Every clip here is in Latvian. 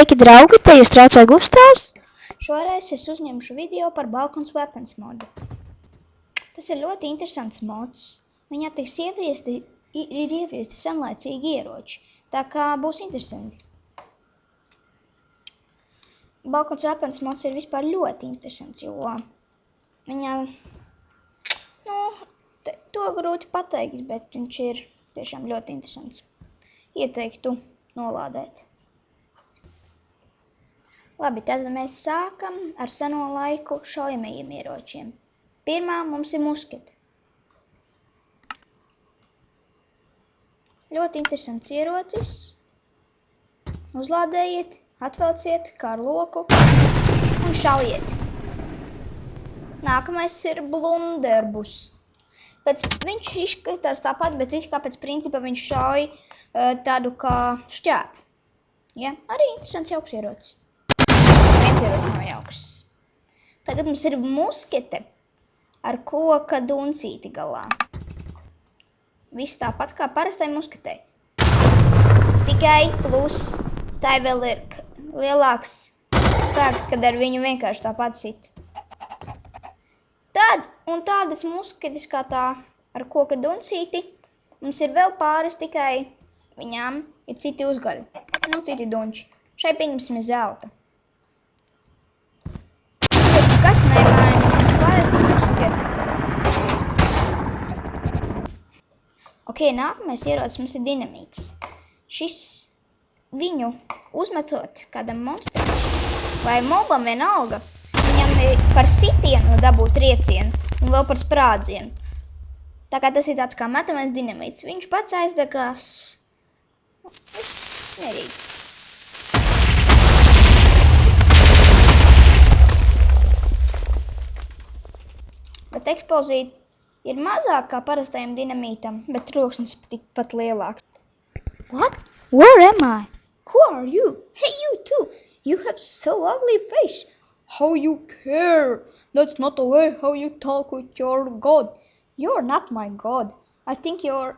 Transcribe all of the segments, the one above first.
Sveiki, draugi! Te jūs traucē Gustavs. Šoreiz es uzņemšu video par Balkans Weapons modu. Tas ir ļoti interesants mods. Viņā tiks ieviesti senlaicīgi ieroči, tā kā būs interesanti. Balkans Weapons mods ir vispār ļoti interesants, jo viņā, to grūti pateikt, bet viņš ir tiešām ļoti interesants. Ieteiktu nolādēt. Labi, tad mēs sākam ar seno laiku šaujamajiem ieročiem. Pirmā mums ir muskete. Ļoti interesants ierocis. Uzlādējiet, atvelciet kā ar loku un šaujiet. Nākamais ir blunderbus. Viņš izskatās tāpat, bet pēc principa viņš šauj tādu kā šķēpi. Ja? Arī interesants jauks ierocis. Viens ierocis nav jauks. Tagad mums ir muskete ar koka duncīti galā. Viss tāpat kā parastai musketei. Tikai plus tai vēl ir lielāks spēks, kad ar viņu vienkārši tāpat sit. Tādas musketes kā tā ar koka duncīti mums ir vēl pāris, tikai viņām ir citi uzgaļi. Citi dunči. Šai pieņemsim zelta. Kas nemaina mums parasti musketi? Ok, nākamais ierocis mums ir dinamīts. Viņu uzmetot kādam monstram vai mobam vienalga, viņam ir par sitienu dabūt triecienu un vēl par sprādzienu. Tā kā tas ir tāds kā metamais dinamīts. Viņš pats aizdegās. Viss mierīgi. Bet eksplozija ir mazāk kā parastajam dinamītam, bet troksnis tikpat lielāks. What? Where am I? Who are you? Hey, you too! You have so ugly face! How you care? That's not the way how you talk with your god. You're not my god. I think you are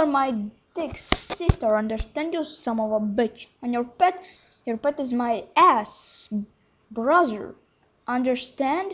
my dick sister, understand, you son of a bitch. And your pet is my ass brother. Understand?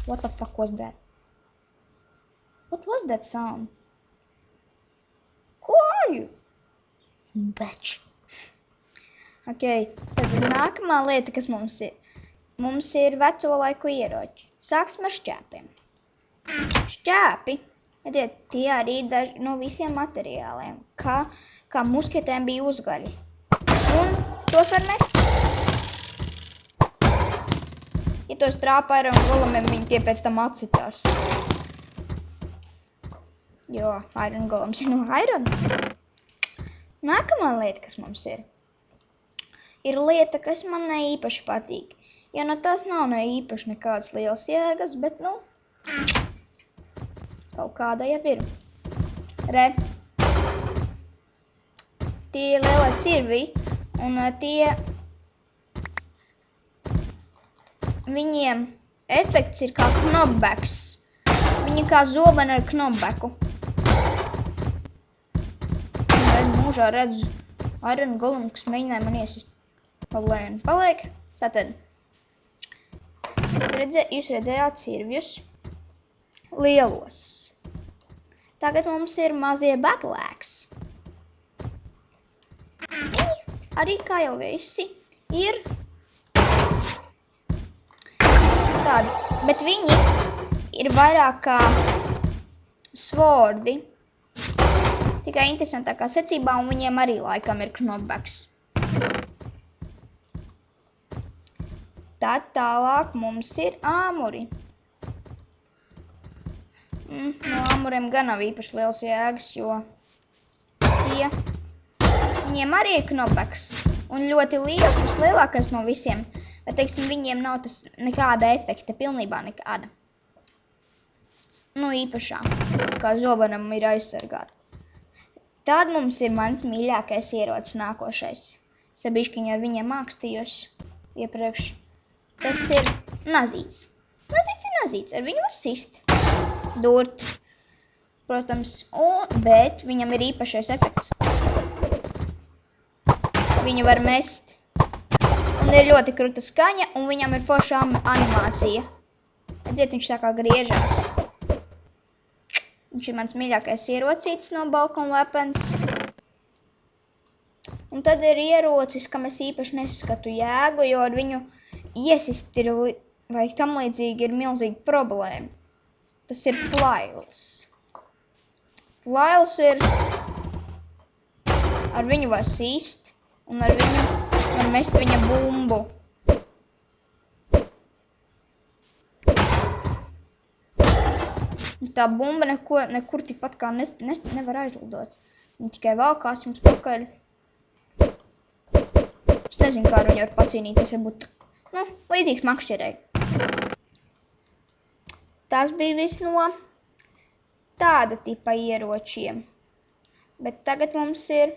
What the fuck was that? What was that sound? Who are you? Bitch. Ok, tad nākamā lieta, kas mums ir. Mums ir veco laiku ieroči. Sāksim ar šķēpiem. Šķēpi, redziet, tie arī daži no visiem materiāliem, kā musketēm bija uzgaļi. Un tos var nest. Ja tos trāpa Iron Golemiem, viņi tie pēc tam atsitās. Jo Iron Golems ir no Iron. Nākamā lieta, kas mums ir lieta, kas man ne īpaši patīk. Jo no tās nav ne īpaši nekādas lielas jēgas, bet kaut kāda jau ir. Tie ir lielie cirvi, un viņiem efekts ir kā knockbacks. Viņi kā zobeni ar knockbacku. Es mūžā redzu Iron Golem, kas mēģināja man iesist. Paliek. Tātad, jūs redzējāt cirvjus lielos. Tagad mums ir mazie battle axe. Viņi arī, kā jau visi, ir tādi, bet viņi ir vairāk kā swordi, tikai interesantākā secībā, un viņiem arī laikam ir knockbacks. Tad tālāk mums ir āmuri. No āmuriem gan nav īpaši liels jēgas, jo viņiem arī ir knockbacks. Un ļoti liels, vislielākais no visiem. Bet, teiksim, viņiem nav tas nekāda efekta, pilnībā nekāda. Īpašā, kā zobenam ir aizsargāt. Tad mums ir mans mīļākais ierocis nākošais. Sabiškiņi ar viņiem mākstījos iepriekš. Tas ir nazīts. Nazīts ir nazīts, ar viņu var sist. durt, protams, bet viņam ir īpašais efekts. Viņu var mest. Un ir ļoti kruta skaņa, un viņam ir forša animācija. Redziet, viņš tā kā griežās. Viņš ir mans mīļākais ierocītis no Balkon Weapons. Un tad ir ierocis, kam es īpaši nesaskatu jēgu, jo ar viņu iesist ir, vai tam līdzīgi ir milzīga problēma. Tas ir flails. Flails ir, ar viņu var sīst, un ar viņu var mest viņa bumbu. Tā bumba nekur tikpat kā nevar aizlidot. Viņa tikai valkās jums pakaļ. Es nezinu, kā ar viņu var pacīnīties, varbūt, līdzīgs makšķerei. Tas bija viss no tāda tipa ieročiem. Bet tagad mums ir...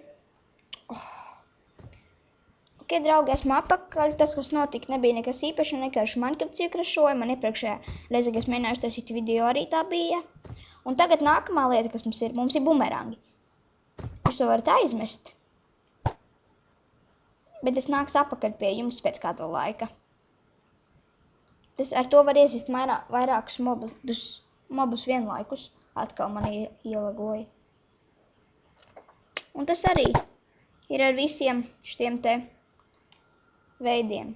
Ok, draugi, esmu apakaļ. Tas, kas notika, nebija nekas īpaši, vienkārši Minecraft iekrašoja. Man iepriekšējā reize, kad es mēģināju taisīt video, arī tā bija. Un tagad nākamā lieta, kas mums ir bumerangi. Jūs to varat aizmest. Bet es nāks apakaļ pie jums pēc kāda laika. Ar to var iesist vairākus mobus vienlaikus. Atkal man ielagoja. Un tas arī ir ar visiem šiem te veidiem,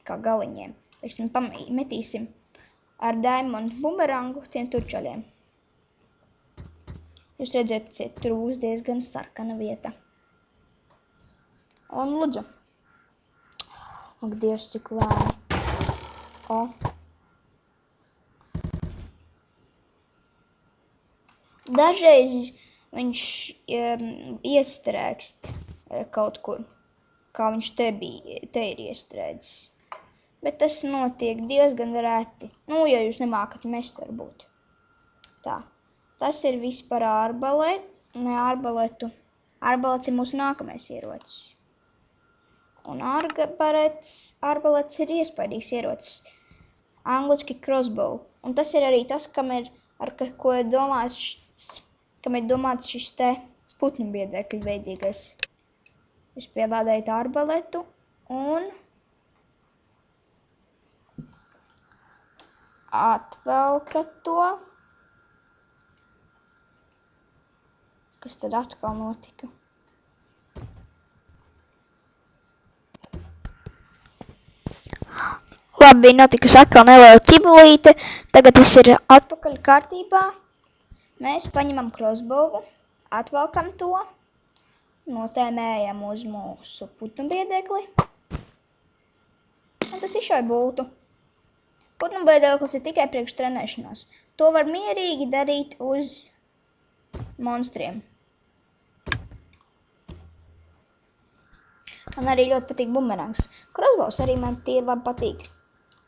kā galiņiem. Teiksim, metīsim ar diamond bumerangu tiem turčaļiem. Jūs redzēt, tur būs diezgan sarkana vieta. Un lūdzu. Ak, Dievs, cik lēni. Dažreiz viņš iestrēgst kaut kur, kā viņš te ir iestrēdzis. Bet tas notiek diezgan reti. Ja jūs nemākat mest, varbūt. Tā. Tas ir viss par arbaletu. Arbalets ir mūsu nākamais ierocis. Un arbalets ir iespaidīgs ierocis. Angliski crossbow. Un tas ir arī tas, kam ir domāts šis te putnu biedēkļu veidīgais. Jūs pielādējat arbaletu un atvelkat to. Kas tad atkal notika? Labi, notikusi atkal neliela ķibulīte. Tagad viss ir atpakaļ kārtībā. Mēs paņemam crossbowu, atvelkam to, notēmējam uz mūsu putnu biedekli. Un tas ir šai būtu. Putnu biedeklis ir tikai priekš trenēšanās. To var mierīgi darīt uz monstriem. Man arī ļoti patīk bumerangs. Crossbows arī man tie labi patīk.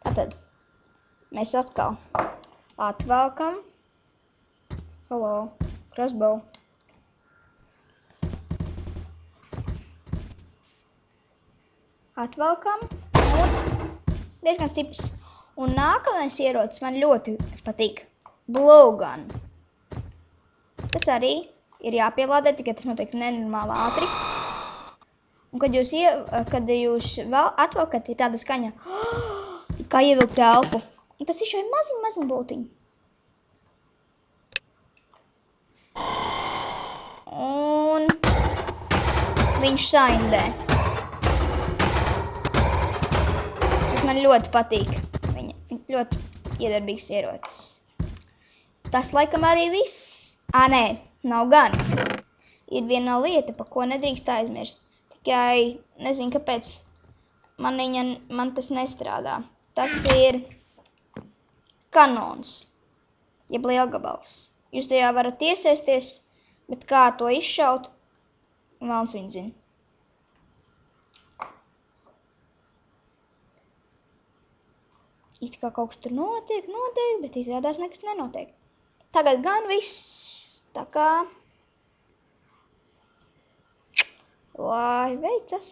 Tātad mēs atkal atvelkam. Hello, crossbow. Atvelkam un diezgan stiprs. Un nākamais ierocis man ļoti patīk. Blowgun. Tas arī ir jāpielādē, tikai tas notiek nenormāli ātri. Un kad jūs vēl atvelkat, ir tāda skaņa, kā ievilkt elpu. Un tas ir šai maziņ būtiņi. Un viņš saindē. Tas man ļoti patīk. Viņa ļoti iedarbīgs ierocis. Tas laikam arī viss. Nē, nav gan. Ir viena lieta, pa ko nedrīkst aizmirst. Tikai nezinu, kāpēc man tas nestrādā. Tas ir kanons, jeb lielgabals. Jūs tajā varat iesaisties, bet kā to izšaut, velns viņu zina. It kā kaut kas tur notiek, bet izrādās nekas nenotiek. Tagad gan viss, tā kā... Lai veicas!